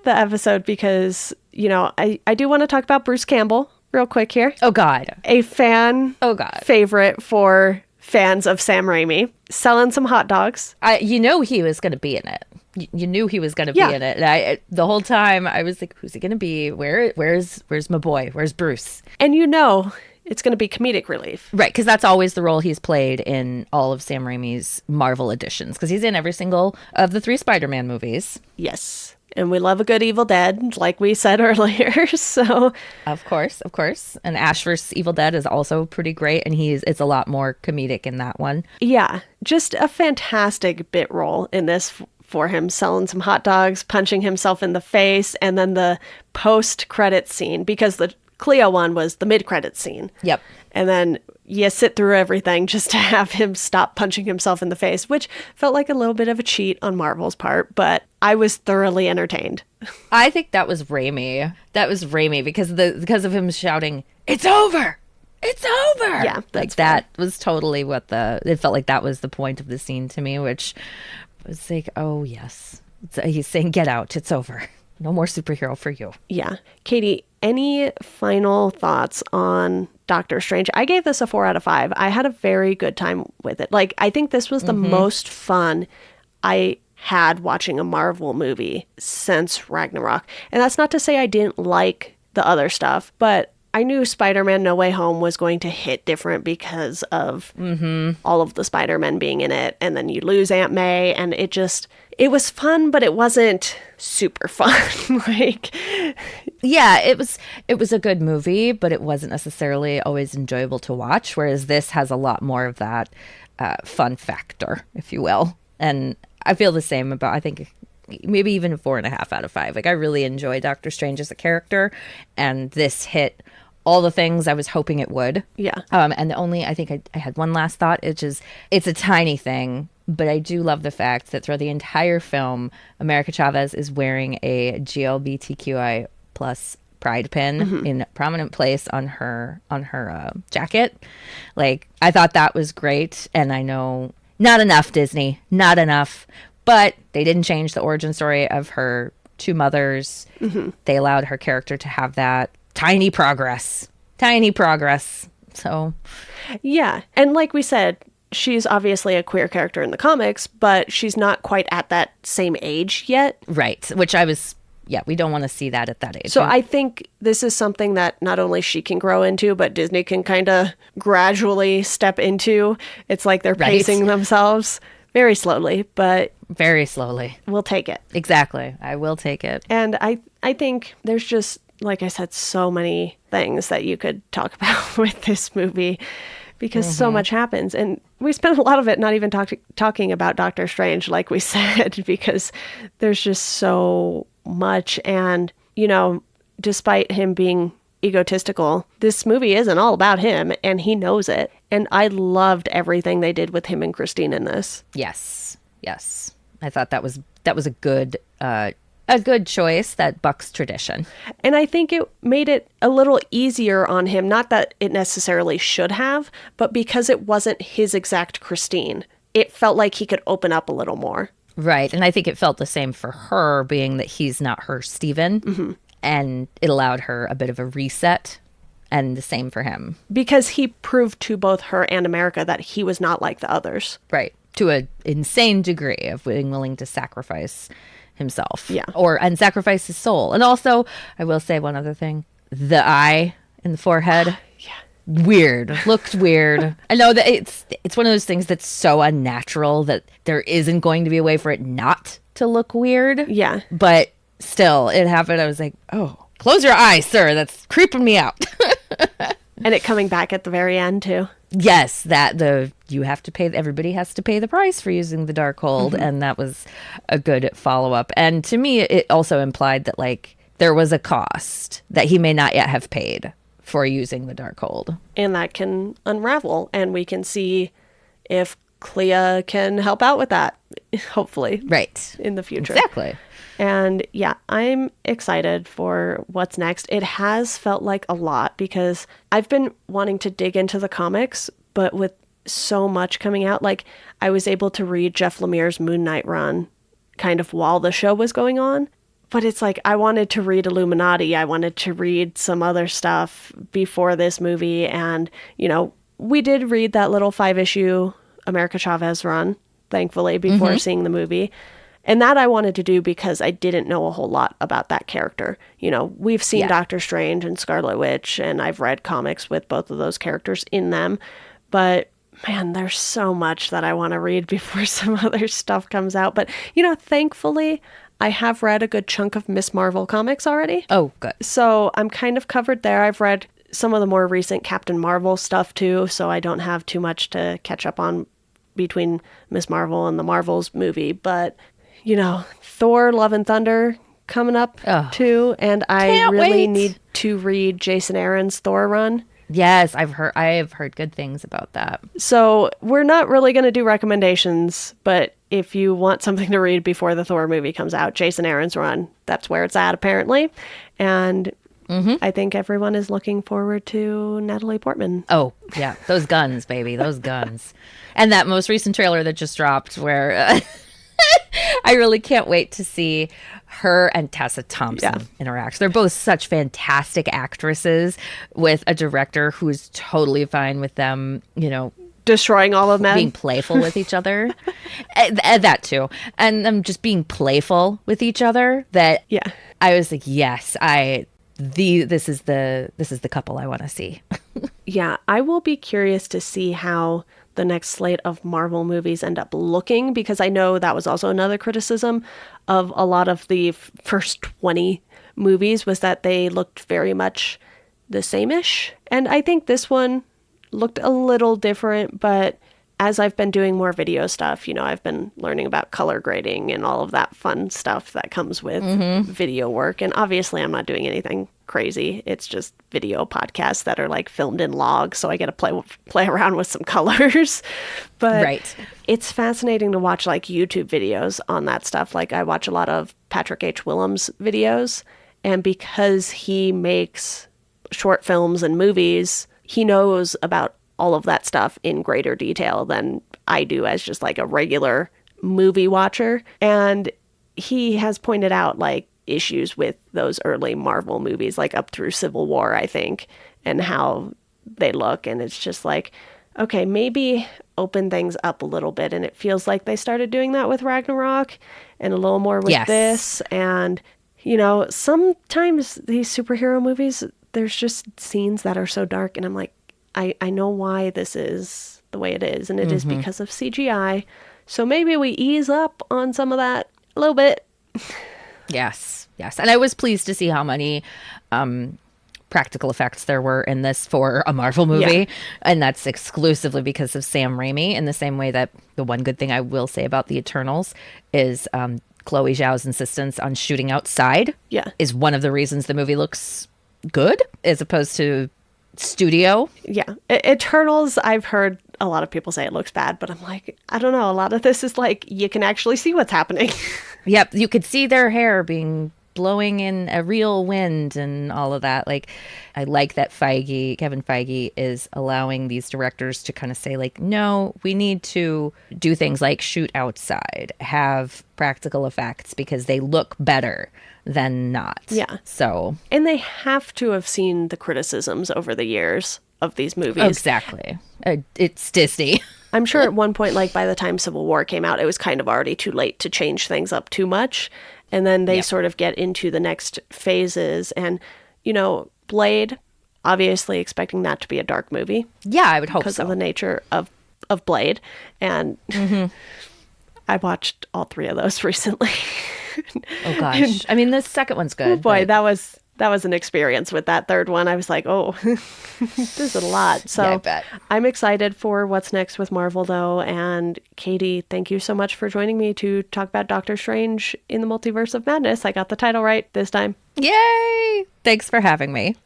episode because, I do want to talk about Bruce Campbell real quick here. Oh, God. A fan favorite for fans of Sam Raimi, selling some hot dogs. He was going to be in it. You knew he was going to be in it. And the whole time I was like, who's he going to be? Where's my boy? Where's Bruce? And it's going to be comedic relief. Right, because that's always the role he's played in all of Sam Raimi's Marvel editions, because he's in every single of the 3 Spider-Man movies. Yes. And we love a good Evil Dead, like we said earlier. So, of course. And Ash vs. Evil Dead is also pretty great, and it's a lot more comedic in that one. Yeah, just a fantastic bit role in this for him, selling some hot dogs, punching himself in the face, and then the post-credit scene, because the Cleo one was the mid-credit scene. Yep. And then you sit through everything just to have him stop punching himself in the face, which felt like a little bit of a cheat on Marvel's part, but I was thoroughly entertained. I think that was Raimi. Because of him shouting, "It's over! It's over!" Yeah, that was totally it felt like that was the point of the scene to me, which was like, oh yes. He's saying, get out, it's over. No more superhero for you. Yeah. Katie, any final thoughts on Doctor Strange? I gave this a 4 out of 5. I had a very good time with it. I think this was the most fun I had watching a Marvel movie since Ragnarok. And that's not to say I didn't like the other stuff, but I knew Spider-Man No Way Home was going to hit different because of all of the Spider-Men being in it. And then you lose Aunt May, and it was fun, but it wasn't super fun. Yeah, it was a good movie, but it wasn't necessarily always enjoyable to watch, whereas this has a lot more of that fun factor, if you will. And I feel the same about, I think, maybe even a 4.5 out of 5. I really enjoy Doctor Strange as a character, and this hit all the things I was hoping it would. Yeah. And I think I had one last thought, which is, it's a tiny thing, but I do love the fact that throughout the entire film, America Chavez is wearing a GLBTQI plus pride pin in a prominent place on her jacket. I thought that was great, and I know not enough, Disney, not enough, but they didn't change the origin story of her 2 mothers. They allowed her character to have that tiny progress. So, yeah. And like we said, she's obviously a queer character in the comics, but she's not quite at that same age yet. Right. Which we don't want to see that at that age. So I think this is something that not only she can grow into, but Disney can kind of gradually step into. It's like they're pacing themselves very slowly, but very slowly. We'll take it. Exactly. I will take it. And I think there's just, like I said, so many things that you could talk about with this movie because so much happens. And we spent a lot of it not even talking about Doctor Strange, like we said, because there's just so much. And, you know, despite him being egotistical, this movie isn't all about him, and he knows it. And I loved everything they did with him and Christine in this. Yes. I thought that was a good choice that bucks tradition. And I think it made it a little easier on him, not that it necessarily should have, but because it wasn't his exact Christine. It felt like he could open up a little more. Right. And I think it felt the same for her, being that he's not her Steven. Mm-hmm. And it allowed her a bit of a reset. And the same for him. Because he proved to both her and America that he was not like the others. Right. To an insane degree of being willing to sacrifice himself. Yeah. And sacrifice his soul. And also, I will say one other thing. The eye in the forehead. Yeah. Weird. Looked weird. I know that it's one of those things that's so unnatural that there isn't going to be a way for it not to look weird. Yeah. But still, it happened. I was like, oh, close your eyes, sir. That's creeping me out. And it coming back at the very end, too. Yes, everybody has to pay the price for using the Darkhold. Mm-hmm. And that was a good follow-up. And to me, it also implied that, like, there was a cost that he may not yet have paid for using the Darkhold. And that can unravel, and we can see if Clea can help out with that, hopefully. Right. In the future. Exactly. And yeah, I'm excited for what's next. It has felt like a lot because I've been wanting to dig into the comics, but with so much coming out, like I was able to read Jeff Lemire's Moon Knight run kind of while the show was going on. But it's like I wanted to read Illuminati. I wanted to read some other stuff before this movie. And, you know, we did read that little 5-issue America Chavez run, thankfully, before seeing the movie. And that I wanted to do because I didn't know a whole lot about that character. You know, we've seen Doctor Strange and Scarlet Witch, and I've read comics with both of those characters in them. But, man, there's so much that I want to read before some other stuff comes out. But, you know, thankfully, I have read a good chunk of Miss Marvel comics already. Oh, good. So I'm kind of covered there. I've read some of the more recent Captain Marvel stuff, too, so I don't have too much to catch up on between Miss Marvel and the Marvels movie. But, you know, Thor, Love and Thunder coming up, too. And I really need to read Jason Aaron's Thor run. Yes, I have heard good things about that. So we're not really going to do recommendations, but if you want something to read before the Thor movie comes out, Jason Aaron's run, that's where it's at, apparently. And I think everyone is looking forward to Natalie Portman. Oh, yeah. Those guns, baby. Those guns. And that most recent trailer that just dropped where I really can't wait to see her and Tessa Thompson interact. They're both such fantastic actresses with a director who is totally fine with them, you know, destroying all of men, being playful with each other. That too. And them just being playful with each other. That I was like, yes, this is the couple I want to see. Yeah, I will be curious to see how the next slate of Marvel movies end up looking, because I know that was also another criticism of a lot of the first 20 movies was that they looked very much the same-ish. And I think this one looked a little different, but as I've been doing more video stuff, you know, I've been learning about color grading and all of that fun stuff that comes with video work. And obviously I'm not doing anything crazy. It's just video podcasts that are like filmed in logs. So I get to play around with some colors. But it's fascinating to watch like YouTube videos on that stuff. Like I watch a lot of Patrick H. Willems videos. And because he makes short films and movies, he knows about all of that stuff in greater detail than I do as just like a regular movie watcher. And he has pointed out like issues with those early Marvel movies, like up through Civil War, I think, and how they look. And it's just like, okay, maybe open things up a little bit. And it feels like they started doing that with Ragnarok and a little more with Yes. this. And, you know, sometimes these superhero movies, there's just scenes that are so dark. And I'm like, I know why this is the way it is. And it is because of CGI. So maybe we ease up on some of that a little bit. Yes. And I was pleased to see how many practical effects there were in this for a Marvel movie. Yeah. And that's exclusively because of Sam Raimi, in the same way that the one good thing I will say about the Eternals is Chloe Zhao's insistence on shooting outside is one of the reasons the movie looks good as opposed to studio. Yeah. Eternals, I've heard a lot of people say it looks bad, but I'm like, I don't know. A lot of this is like, you can actually see what's happening. Yep. You could see their hair being blowing in a real wind and all of that. Like, I like that Kevin Feige is allowing these directors to kind of say like, no, we need to do things like shoot outside, have practical effects because they look better than not. Yeah. So. And they have to have seen the criticisms over the years of these movies. Exactly. It's Disney. I'm sure at one point, like by the time Civil War came out, it was kind of already too late to change things up too much. And then they sort of get into the next phases. And, you know, Blade, obviously expecting that to be a dark movie. Yeah, I would hope because so. of the nature of Blade. And I watched all three of those recently. Oh, gosh. I mean, the second one's good. Oh, boy, but... that was an experience with that third one. I was like, oh, this is a lot. So Yeah, I bet. I'm excited for what's next with Marvel, though. And Katie, thank you so much for joining me to talk about Doctor Strange in the Multiverse of Madness. I got the title right this time. Yay! Thanks for having me.